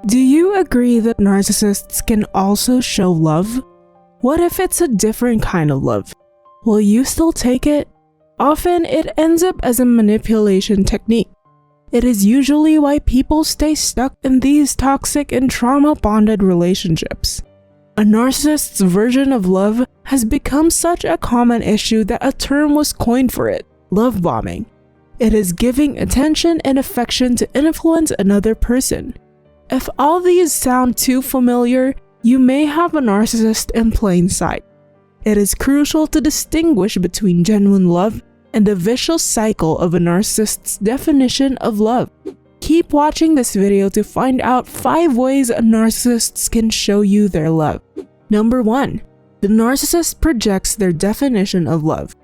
Do you agree that narcissists can also show love? What if it's a different kind of love? Will you still take it? Often it ends up as a manipulation technique. It is usually why people stay stuck in these toxic and trauma-bonded relationships. A narcissist's version of love has become such a common issue that a term was coined for it: love bombing. It is giving attention and affection to influence another person. If all these sound too familiar, you may have a narcissist in plain sight. It is crucial to distinguish between genuine love and the vicious cycle of a narcissist's definition of love. Keep watching this video to find out 5 ways narcissists can show you their love. Number 1. The narcissist projects their definition of love.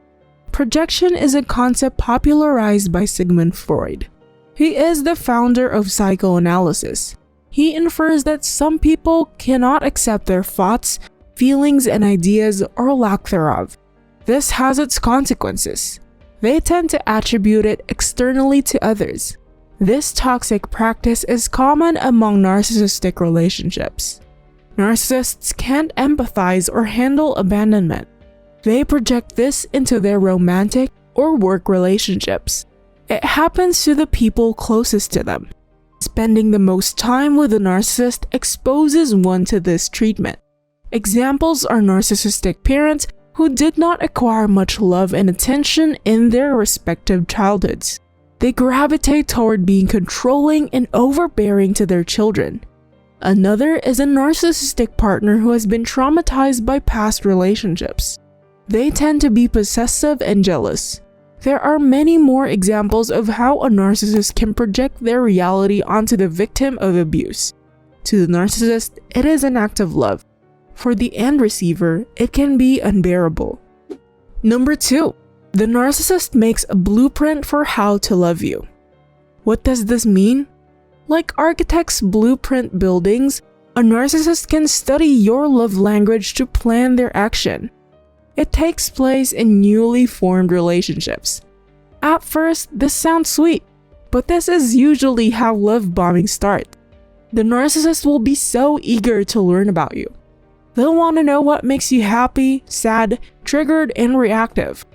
Projection is a concept popularized by Sigmund Freud. He is the founder of psychoanalysis. He infers that some people cannot accept their thoughts, feelings, and ideas, or lack thereof. This has its consequences. They tend to attribute it externally to others. This toxic practice is common among narcissistic relationships. Narcissists can't empathize or handle abandonment. They project this into their romantic or work relationships. It happens to the people closest to them. Spending the most time with a narcissist exposes one to this treatment. Examples are narcissistic parents who did not acquire much love and attention in their respective childhoods. They gravitate toward being controlling and overbearing to their children. Another is a narcissistic partner who has been traumatized by past relationships. They tend to be possessive and jealous. There are many more examples of how a narcissist can project their reality onto the victim of abuse. To the narcissist, it is an act of love. For the end receiver, it can be unbearable. Number 2. The narcissist makes a blueprint for how to love you. What does this mean? Like architects blueprint buildings, a narcissist can study your love language to plan their action. It takes place in newly formed relationships. At first, this sounds sweet, but this is usually how love bombing starts. The narcissist will be so eager to learn about you. They'll want to know what makes you happy, sad, triggered, and reactive.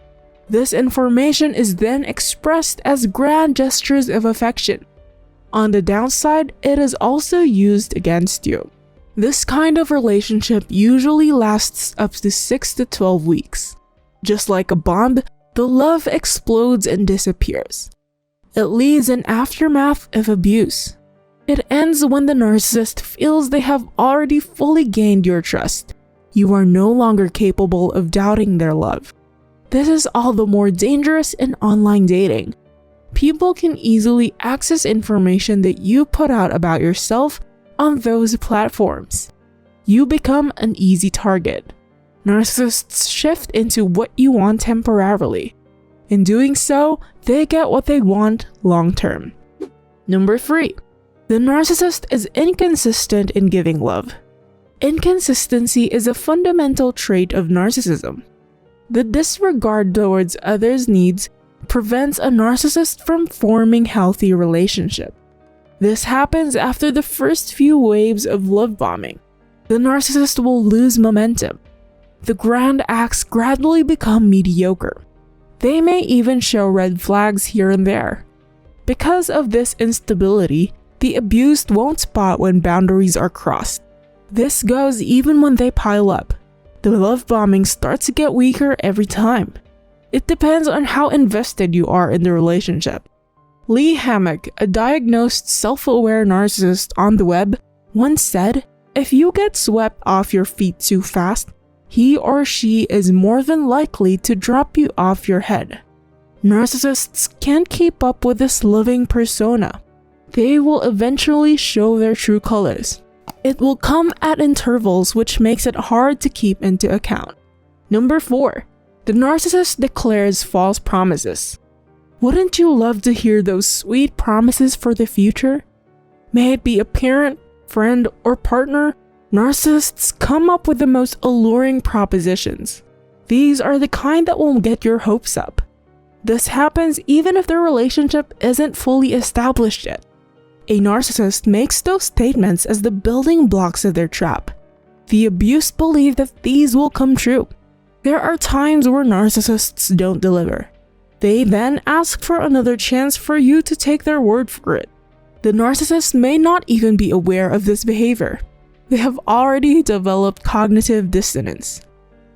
This information is then expressed as grand gestures of affection. On the downside, it is also used against you. This kind of relationship usually lasts up to 6 to 12 weeks. Just like a bomb, the love explodes and disappears. It leaves an aftermath of abuse. It ends when the narcissist feels they have already fully gained your trust. You are no longer capable of doubting their love. This is all the more dangerous in online dating. People can easily access information that you put out about yourself on those platforms. You become an easy target. Narcissists shift into what you want temporarily. In doing so, they get what they want long term. Number 3. The narcissist is inconsistent in giving love. Inconsistency is a fundamental trait of narcissism. The disregard towards others' needs prevents a narcissist from forming healthy relationships. This happens after the first few waves of love bombing. The narcissist will lose momentum. The grand acts gradually become mediocre. They may even show red flags here and there. Because of this instability, the abused won't spot when boundaries are crossed. This goes even when they pile up. The love bombing starts to get weaker every time. It depends on how invested you are in the relationship. Lee Hammock, a diagnosed self-aware narcissist on the web, once said, "If you get swept off your feet too fast, he or she is more than likely to drop you off your head." Narcissists can't keep up with this loving persona. They will eventually show their true colors. It will come at intervals, which makes it hard to keep into account. Number 4. The narcissist declares false promises. Wouldn't you love to hear those sweet promises for the future? May it be a parent, friend, or partner, narcissists come up with the most alluring propositions. These are the kind that will get your hopes up. This happens even if the relationship isn't fully established yet. A narcissist makes those statements as the building blocks of their trap. The abused believe that these will come true. There are times where narcissists don't deliver. They then ask for another chance for you to take their word for it. The narcissist may not even be aware of this behavior. They have already developed cognitive dissonance.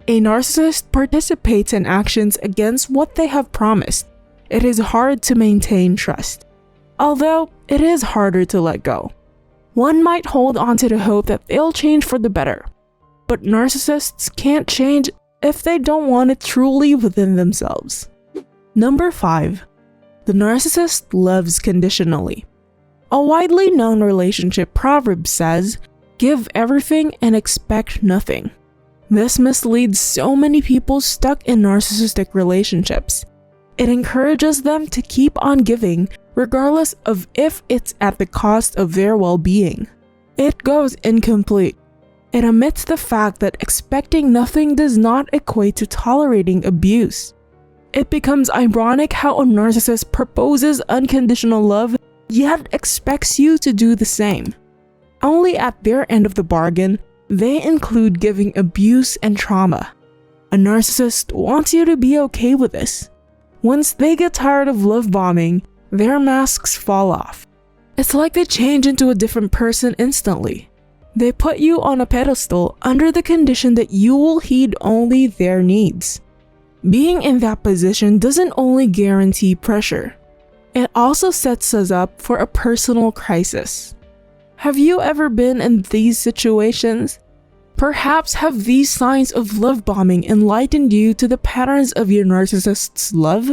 A narcissist participates in actions against what they have promised. It is hard to maintain trust, although it is harder to let go. One might hold on to the hope that they'll change for the better, but narcissists can't change if they don't want it truly within themselves. Number 5. The narcissist loves conditionally. A widely known relationship proverb says, "Give everything and expect nothing." This misleads so many people stuck in narcissistic relationships. It encourages them to keep on giving regardless of if it's at the cost of their well-being. It goes incomplete. It omits the fact that expecting nothing does not equate to tolerating abuse. It becomes ironic how a narcissist proposes unconditional love yet expects you to do the same. Only at their end of the bargain, they include giving abuse and trauma. A narcissist wants you to be okay with this. Once they get tired of love bombing, their masks fall off. It's like they change into a different person instantly. They put you on a pedestal under the condition that you will heed only their needs. Being in that position doesn't only guarantee pressure, it also sets us up for a personal crisis. Have you ever been in these situations? Perhaps have these signs of love bombing enlightened you to the patterns of your narcissist's love?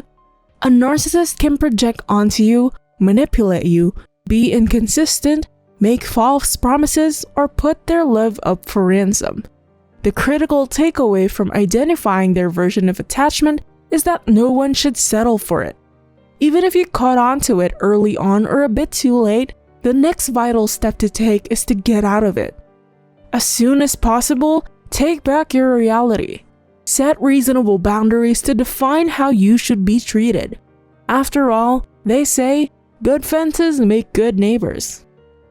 A narcissist can project onto you, manipulate you, be inconsistent, make false promises, or put their love up for ransom. The critical takeaway from identifying their version of attachment is that no one should settle for it. Even if you caught on to it early on or a bit too late, the next vital step to take is to get out of it. As soon as possible, take back your reality. Set reasonable boundaries to define how you should be treated. After all, they say, good fences make good neighbors.